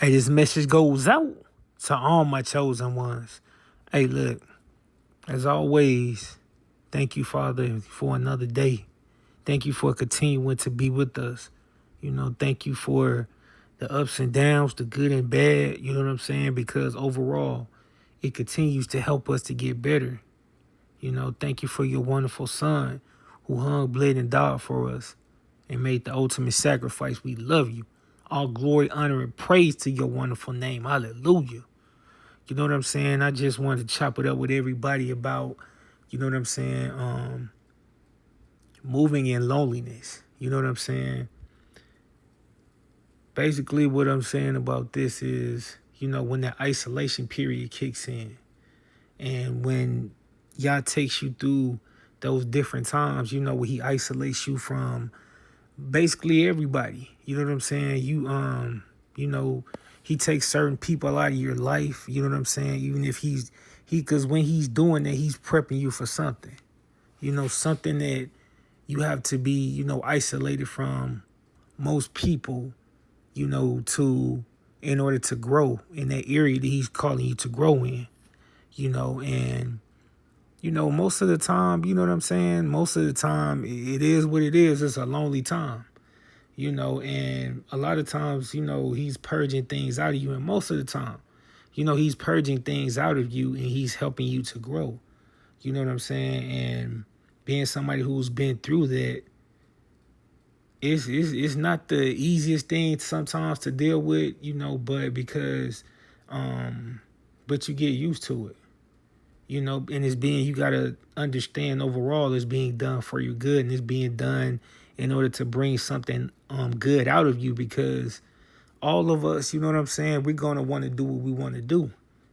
Hey, this message goes out to all my chosen ones. Hey, look, as always, thank you, Father, for another day. Thank you for continuing to be with us. Thank you for the ups and downs, the good and bad, you know what I'm saying? Because overall, it continues to help us to get better. Thank you for your wonderful son who hung, bled, and died for us and made the ultimate sacrifice. We love you. All glory, honor, and praise to your wonderful name. Hallelujah. You know what I'm saying? I just wanted to chop it up with everybody about, you know what I'm saying, moving in loneliness. You know what I'm saying? Basically, what I'm saying about this is, when that isolation period kicks in and when Yah takes you through those different times, where he isolates you from basically everybody. You know what I'm saying? He takes certain people out of your life. You know what I'm saying? Even if because when he's doing that, he's prepping you for something. Something that you have to be, isolated from most people, to in order to grow in that area that he's calling you to grow in. And most of the time, you know what I'm saying? Most of the time, it is what it is. It's a lonely time. And a lot of times, he's purging things out of you. And most of the time, he's purging things out of you and he's helping you to grow. You know what I'm saying? And being somebody who's been through that, it's not the easiest thing sometimes to deal with, but but you get used to it. And you got to understand overall it's being done for your good and it's being done in order to bring something good out of you, because all of us, you know what I'm saying, we're going to want to do what we want to do.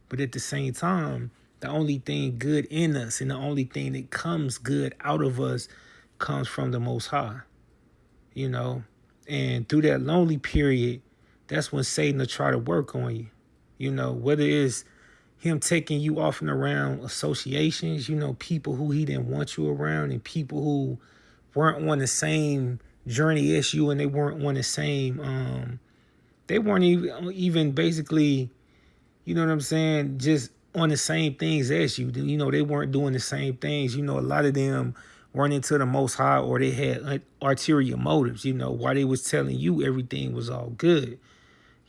But at the same time, the only thing good in us and the only thing that comes good out of us comes from the Most High, And through that lonely period, that's when Satan will try to work on you, whether it's him taking you off and around associations, people who he didn't want you around and people who weren't on the same journey as you and they weren't on the same, they weren't even basically, you know what I'm saying, just on the same things as you. They weren't doing the same things. A lot of them weren't into the Most High, or they had ulterior motives, why they was telling you everything was all good,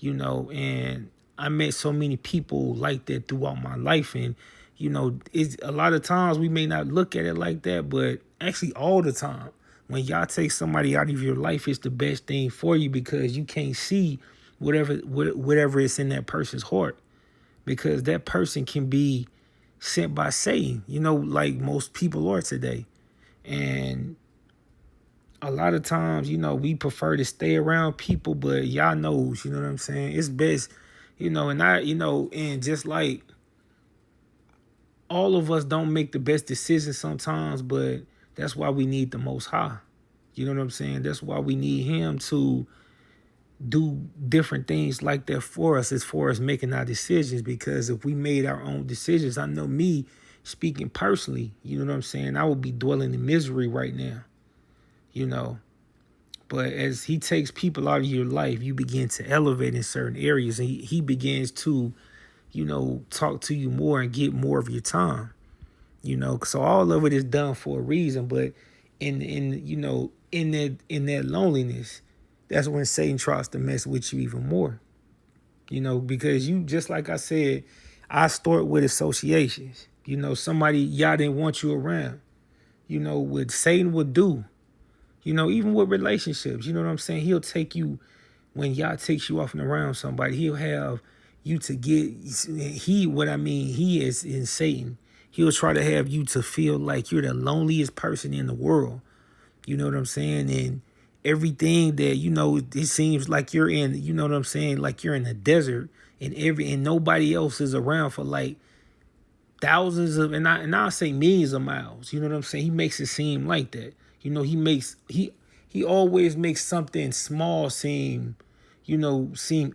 and I met so many people like that throughout my life. And, it's a lot of times we may not look at it like that, but actually all the time, when y'all take somebody out of your life, it's the best thing for you, because you can't see whatever is in that person's heart, because that person can be sent by Satan, like most people are today. And a lot of times, we prefer to stay around people, but y'all knows, you know what I'm saying? It's best, and just like all of us don't make the best decisions sometimes, but that's why we need the Most High. You know what I'm saying? That's why we need him to do different things like that for us as far as making our decisions, because if we made our own decisions, I know me speaking personally, you know what I'm saying, I would be dwelling in misery right now, But as he takes people out of your life, you begin to elevate in certain areas, and he begins to, talk to you more and get more of your time, So all of it is done for a reason. But in that loneliness, that's when Satan tries to mess with you even more, because you, just like I said, I start with associations. Somebody y'all didn't want you around. What Satan would do. Even with relationships, you know what I'm saying? He'll take you, when Yah takes you off and around somebody, he'll have you to he is in Satan. He'll try to have you to feel like you're the loneliest person in the world. You know what I'm saying? And everything that, it seems like you're in, you know what I'm saying? Like you're in a desert and nobody else is around for like thousands of, and I'll say millions of miles. You know what I'm saying? He makes it seem like that. He always makes something small seem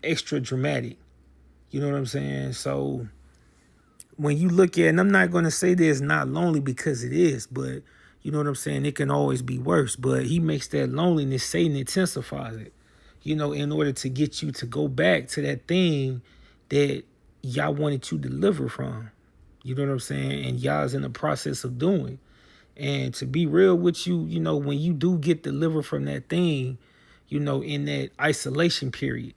extra dramatic. You know what I'm saying? So when you look at, and I'm not going to say that it's not lonely, because it is, but you know what I'm saying? It can always be worse, but he makes that loneliness, Satan intensifies it. in order to get you to go back to that thing that y'all wanted to deliver from. You know what I'm saying? And y'all's in the process of doing. And to be real with you, when you do get delivered from that thing, in that isolation period,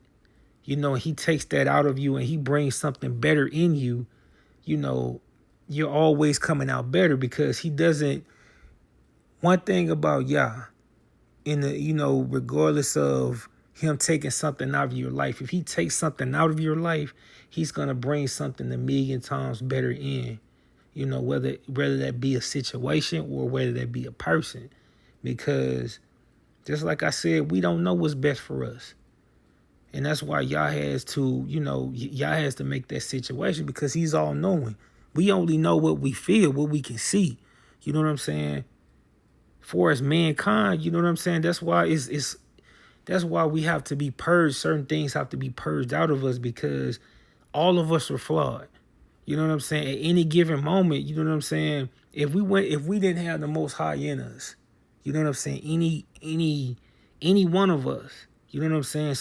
he takes that out of you and he brings something better in you, you know, you're always coming out better because he doesn't. One thing about Yah, regardless of him taking something out of your life, if he takes something out of your life, he's gonna bring something a million times better in. Whether that be a situation or whether that be a person, because just like I said, we don't know what's best for us. And that's why Yah has to make that situation because he's all knowing. We only know what we feel, what we can see. You know what I'm saying? For as mankind, you know what I'm saying? That's why that's why we have to be purged. Certain things have to be purged out of us because all of us are flawed. You know what I'm saying? At any given moment, you know what I'm saying? If we didn't have the Most High in us, you know what I'm saying? Any one of us, you know what I'm saying,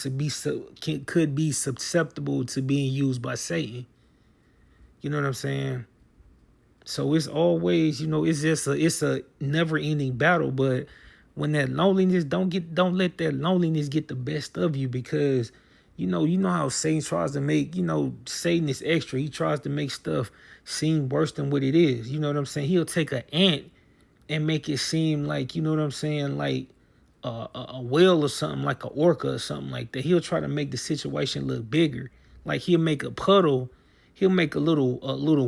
could be susceptible to being used by Satan. You know what I'm saying? So it's always, it's a never ending battle. But when that loneliness, don't let that loneliness get the best of you because you know how Satan tries to make, Satan is extra. He tries to make stuff seem worse than what it is. You know what I'm saying? He'll take an ant and make it seem like, you know what I'm saying, like a whale or something, like an orca or something like that. He'll try to make the situation look bigger. Like he'll make a puddle, he'll make a little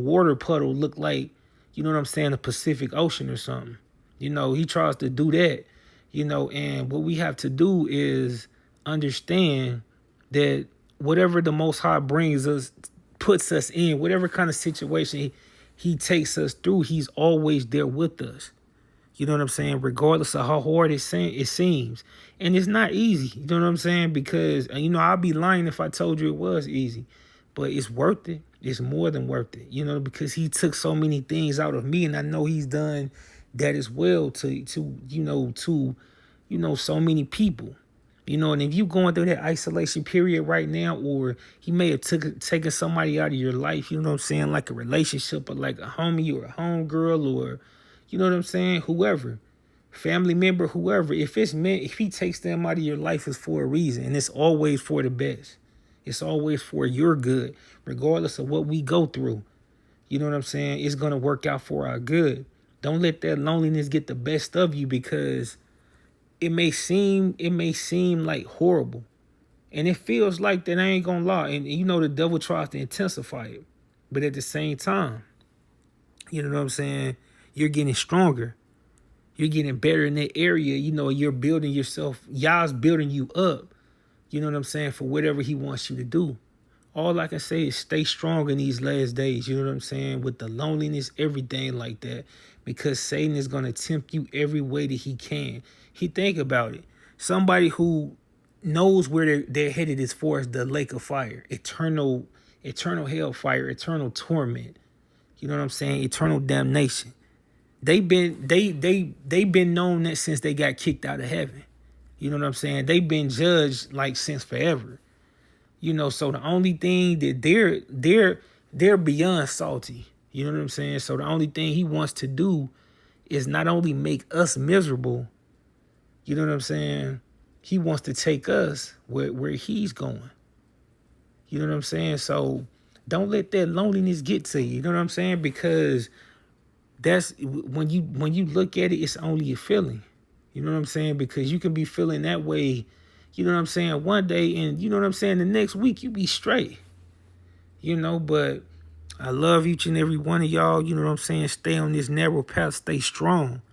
water puddle look like, you know what I'm saying, the Pacific Ocean or something. He tries to do that, and what we have to do is understand that whatever the Most High brings us, puts us in, whatever kind of situation he takes us through, he's always there with us. You know what I'm saying? Regardless of how hard it seems. And it's not easy. You know what I'm saying? Because, I'd be lying if I told you it was easy. But it's worth it. It's more than worth it. Because he took so many things out of me. And I know he's done that as well to so many people. And if you're going through that isolation period right now, or he may have taken somebody out of your life, you know what I'm saying, like a relationship or like a homie or a homegirl or, you know what I'm saying, whoever, family member, whoever, if he takes them out of your life, it's for a reason. And it's always for the best. It's always for your good, regardless of what we go through. You know what I'm saying? It's going to work out for our good. Don't let that loneliness get the best of you because it may seem like horrible. And it feels like that, I ain't gonna lie. And the devil tries to intensify it. But at the same time, you know what I'm saying? You're getting stronger. You're getting better in that area. You're building yourself. Yah's building you up. You know what I'm saying? For whatever he wants you to do. All I can say is stay strong in these last days. You know what I'm saying? With the loneliness, everything like that. Because Satan is going to tempt you every way that he can. Think about it. Somebody who knows where they're headed is for the lake of fire. Eternal hellfire, eternal torment. You know what I'm saying? Eternal damnation. They've been known that since they got kicked out of heaven. You know what I'm saying? They've been judged like since forever. So the only thing that they're beyond salty. You know what I'm saying? So the only thing he wants to do is not only make us miserable, you know what I'm saying? He wants to take us where he's going. You know what I'm saying? So don't let that loneliness get to you. You know what I'm saying? Because that's when you look at it, it's only a feeling. You know what I'm saying? Because you can be feeling that way, you know what I'm saying, one day, and you know what I'm saying, the next week you be straight. But I love each and every one of y'all. You know what I'm saying? Stay on this narrow path, stay strong.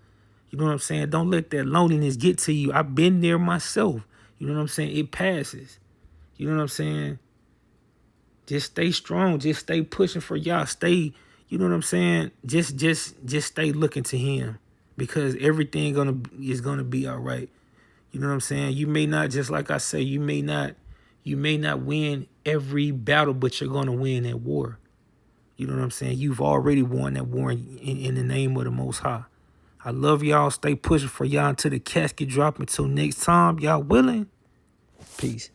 You know what I'm saying? Don't let that loneliness get to you. I've been there myself. You know what I'm saying? It passes. You know what I'm saying? Just stay strong. Just stay pushing for y'all. Stay, you know what I'm saying? Just stay looking to him because everything is gonna be all right. You know what I'm saying? You may not, just like I say, you may not win every battle, but you're gonna win that war. You know what I'm saying? You've already won that war in the name of the Most High. I love y'all. Stay pushing for y'all until the casket drop. Until next time, y'all willing? Peace.